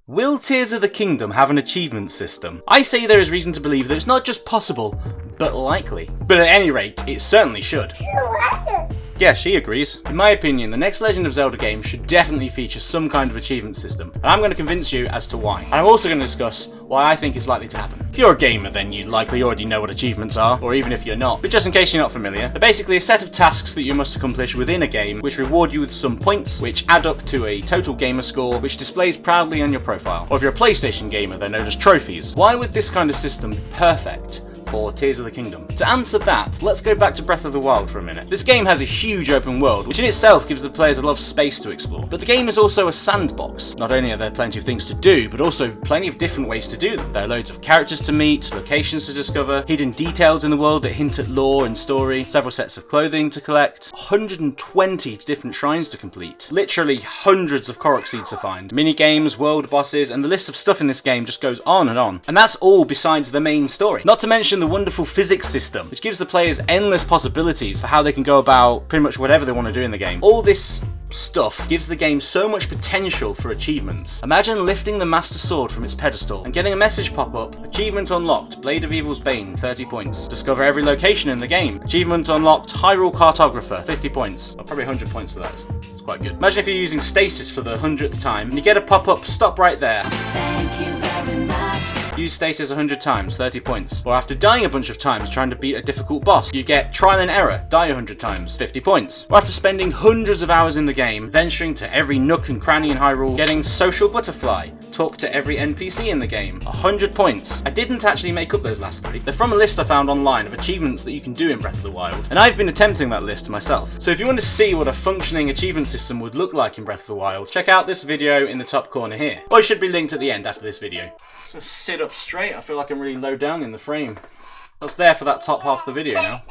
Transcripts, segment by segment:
Will Tears of the Kingdom have an achievement system? I say there is reason to believe that it's not just possible, but likely. But at any rate, it certainly should. Yeah, she agrees. In my opinion, the next Legend of Zelda game should definitely feature some kind of achievement system, and I'm going to convince you as to why. And I'm also going to discuss why I think it's likely to happen. If you're a gamer, then you likely already know what achievements are, or even if you're not. But just in case you're not familiar, they're basically a set of tasks that you must accomplish within a game, which reward you with some points, which add up to a total gamer score, which displays proudly on your profile. Or if you're a PlayStation gamer, they're known as trophies. Why would this kind of system be perfect for Tears of the Kingdom? To answer that, let's go back to Breath of the Wild for a minute. This game has a huge open world, which in itself gives the players a lot of space to explore. But the game is also a sandbox. Not only are there plenty of things to do, but also plenty of different ways to do them. There are loads of characters to meet, locations to discover, hidden details in the world that hint at lore and story, several sets of clothing to collect, 120 different shrines to complete, literally hundreds of Korok seeds to find, mini-games, world bosses, and the list of stuff in this game just goes on and on. And that's all besides the main story. Not to mention the wonderful physics system, which gives the players endless possibilities for how they can go about pretty much whatever they want to do in the game. All this stuff gives the game so much potential for achievements. Imagine lifting the Master Sword from its pedestal and getting a message pop up: achievement unlocked, Blade of Evil's Bane, 30 points. Discover every location in the game. Achievement unlocked, Hyrule Cartographer, 50 points. Well, probably 100 points for that. It's quite good. Imagine if you're using stasis for the 100th time and you get a pop up: stop right there. Thank you very much. Use stasis 100 times, 30 points. Or after dying a bunch of times trying to beat a difficult boss, you get trial and error, die 100 times, 50 points. Or after spending hundreds of hours in the game, venturing to every nook and cranny in Hyrule, getting social butterfly, talk to every NPC in the game, 100 points. I didn't actually make up those last three. They're from a list I found online of achievements that you can do in Breath of the Wild, and I've been attempting that list myself. So if you want to see what a functioning achievement system would look like in Breath of the Wild, check out this video in the top corner here, or it should be linked at the end after this video. So sit up straight, I feel like I'm really low down in the frame. That's there for that top half of the video now.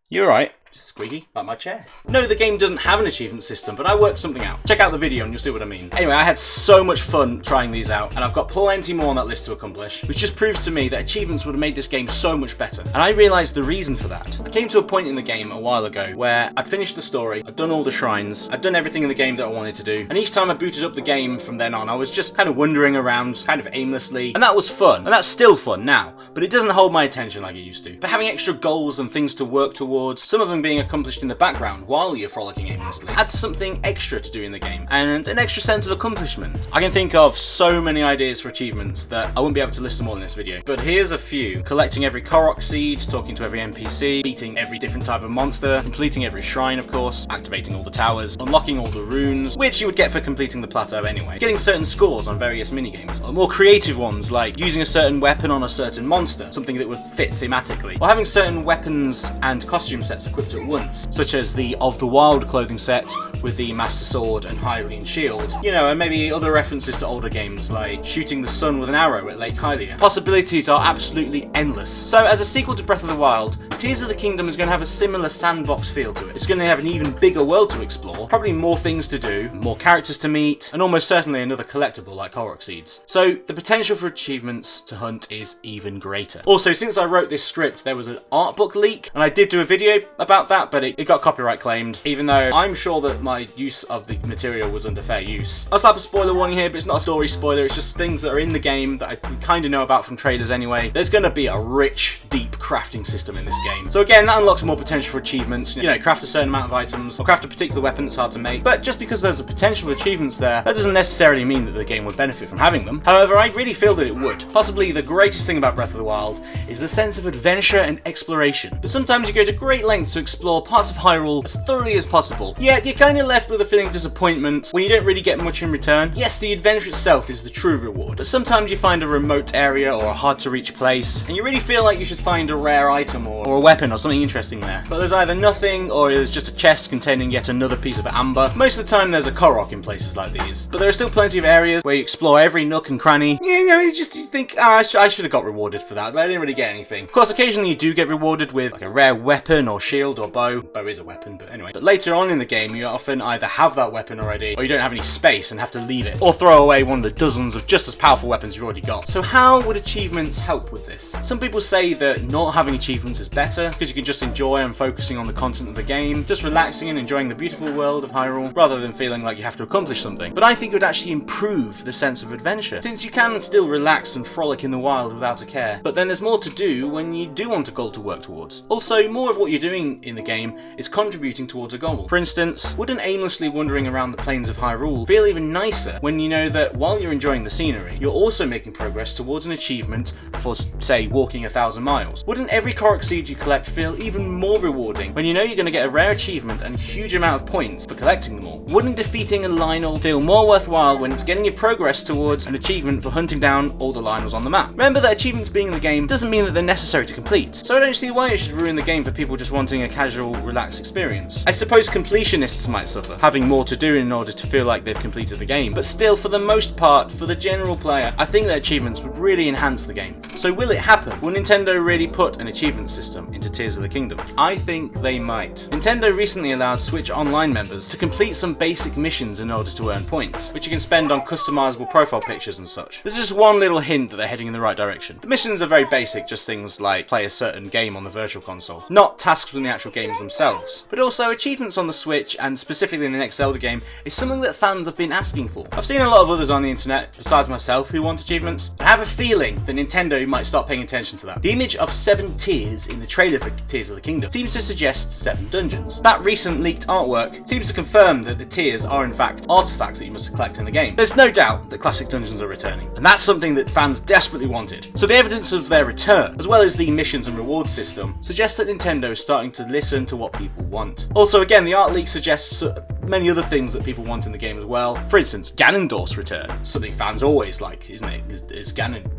You alright? Squeaky, like my chair. No, the game doesn't have an achievement system, but I worked something out. Check out the video and you'll see what I mean. Anyway, I had so much fun trying these out, and I've got plenty more on that list to accomplish, which just proves to me that achievements would have made this game so much better. And I realised the reason for that. I came to a point in the game a while ago where I'd finished the story, I'd done all the shrines, I'd done everything in the game that I wanted to do, and each time I booted up the game from then on, I was just kind of wandering around, kind of aimlessly, and that was fun. And that's still fun now, but it doesn't hold my attention like it used to. But having extra goals and things to work towards, some of them being accomplished in the background while you're frolicking aimlessly, adds something extra to do in the game, and an extra sense of accomplishment. I can think of so many ideas for achievements that I wouldn't be able to list them all in this video, but here's a few. Collecting every Korok seed, talking to every NPC, beating every different type of monster, completing every shrine of course, activating all the towers, unlocking all the runes, which you would get for completing the plateau anyway, getting certain scores on various minigames, or more creative ones like using a certain weapon on a certain monster, something that would fit thematically, or having certain weapons and costume sets equipped at once, such as the Of the Wild clothing set with the Master Sword and Hylian shield. You know, and maybe other references to older games like shooting the sun with an arrow at Lake Hylia. Possibilities are absolutely endless. So as a sequel to Breath of the Wild, Tears of the Kingdom is going to have a similar sandbox feel to it. It's going to have an even bigger world to explore, probably more things to do, more characters to meet, and almost certainly another collectible like Korok seeds. So the potential for achievements to hunt is even greater. Also, since I wrote this script, there was an art book leak, and I did do a video about that, but it got copyright claimed, even though I'm sure that my use of the material was under fair use. I'll have a spoiler warning here, but it's not a story spoiler, it's just things that are in the game that I kind of know about from trailers anyway. There's going to be a rich, deep crafting system in this game. So again, that unlocks more potential for achievements. You know, craft a certain amount of items, or craft a particular weapon that's hard to make. But just because there's a potential for achievements there, that doesn't necessarily mean that the game would benefit from having them. However, I really feel that it would. Possibly the greatest thing about Breath of the Wild is the sense of adventure and exploration. But sometimes you go to great lengths to explore parts of Hyrule as thoroughly as possible, yet you're kind of left with a feeling of disappointment when you don't really get much in return. Yes, the adventure itself is the true reward, but sometimes you find a remote area or a hard to reach place, and you really feel like you should find a rare item or a weapon or something interesting there. But there's either nothing, or there's just a chest containing yet another piece of amber. Most of the time there's a Korok in places like these, but there are still plenty of areas where you explore every nook and cranny. You know, you think, I should have got rewarded for that, but I didn't really get anything. Of course, occasionally you do get rewarded with like a rare weapon or shield or bow. Bow is a weapon, but anyway. But later on in the game, you often either have that weapon already, or you don't have any space and have to leave it, or throw away one of the dozens of just as powerful weapons you've already got. So how would achievements help with this? Some people say that not having achievements is better better, because you can just enjoy and focusing on the content of the game, just relaxing and enjoying the beautiful world of Hyrule, rather than feeling like you have to accomplish something. But I think it would actually improve the sense of adventure, since you can still relax and frolic in the wild without a care. But then there's more to do when you do want a goal to work towards. Also, more of what you're doing in the game is contributing towards a goal. For instance, wouldn't aimlessly wandering around the plains of Hyrule feel even nicer when you know that while you're enjoying the scenery, you're also making progress towards an achievement for, say, walking 1,000 miles? Wouldn't every Korok seed you collect feel even more rewarding when you know you're going to get a rare achievement and a huge amount of points for collecting them all? Wouldn't defeating a Lionel feel more worthwhile when it's getting your progress towards an achievement for hunting down all the Lionels on the map? Remember that achievements being in the game doesn't mean that they're necessary to complete, so I don't see why it should ruin the game for people just wanting a casual, relaxed experience. I suppose completionists might suffer, having more to do in order to feel like they've completed the game, but still, for the most part, for the general player, I think that achievements would really enhance the game. So will it happen? Will Nintendo really put an achievement system into Tears of the Kingdom? I think they might. Nintendo recently allowed Switch Online members to complete some basic missions in order to earn points, which you can spend on customizable profile pictures and such. There's just one little hint that they're heading in the right direction. The missions are very basic, just things like play a certain game on the Virtual Console, not tasks within the actual games themselves. But also, achievements on the Switch, and specifically in the next Zelda game, is something that fans have been asking for. I've seen a lot of others on the internet, besides myself, who want achievements. I have a feeling that Nintendo might start paying attention to that. The image of 7 tiers in the trailer for Tears of the Kingdom seems to suggest 7 dungeons. That recent leaked artwork seems to confirm that the tiers are in fact artifacts that you must collect in the game. There's no doubt that classic dungeons are returning, and that's something that fans desperately wanted. So the evidence of their return, as well as the missions and rewards system, suggests that Nintendo is starting to listen to what people want. Also, again, the art leak suggests many other things that people want in the game as well. For instance, Ganondorf's return, something fans always like, isn't it? Is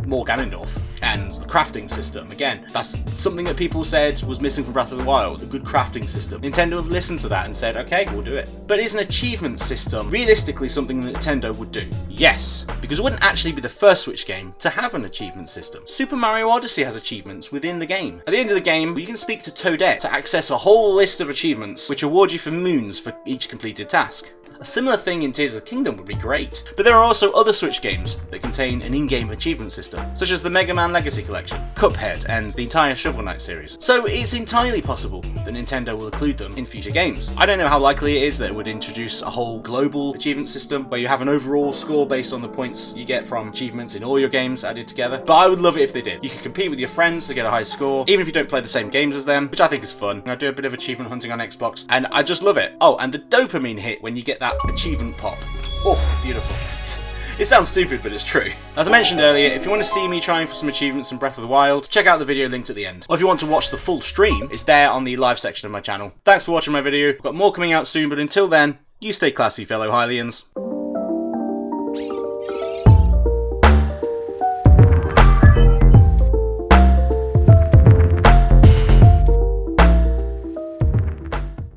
more Ganondorf. And the crafting system, again, that's something that people said was missing from Breath of the Wild, a good crafting system. Nintendo have listened to that and said, okay, we'll do it. But is an achievement system realistically something that Nintendo would do? Yes, because it wouldn't actually be the first Switch game to have an achievement system. Super Mario Odyssey has achievements within the game. At the end of the game, you can speak to Toadette to access a whole list of achievements, which award you for moons for each completed task. A similar thing in Tears of the Kingdom would be great, but there are also other Switch games that contain an in-game achievement system, such as the Mega Man Legacy Collection, Cuphead, and the entire Shovel Knight series. So it's entirely possible that Nintendo will include them in future games. I don't know how likely it is that it would introduce a whole global achievement system where you have an overall score based on the points you get from achievements in all your games added together, but I would love it if they did. You could compete with your friends to get a high score, even if you don't play the same games as them, which I think is fun. I do a bit of achievement hunting on Xbox, and I just love it. Oh, and the dopamine hit when you get that achievement pop. Oh, beautiful. It sounds stupid, but it's true. As I mentioned earlier, if you want to see me trying for some achievements in Breath of the Wild, check out the video linked at the end. Or if you want to watch the full stream, it's there on the live section of my channel. Thanks for watching my video. I've got more coming out soon, but until then, you stay classy, fellow Hylians.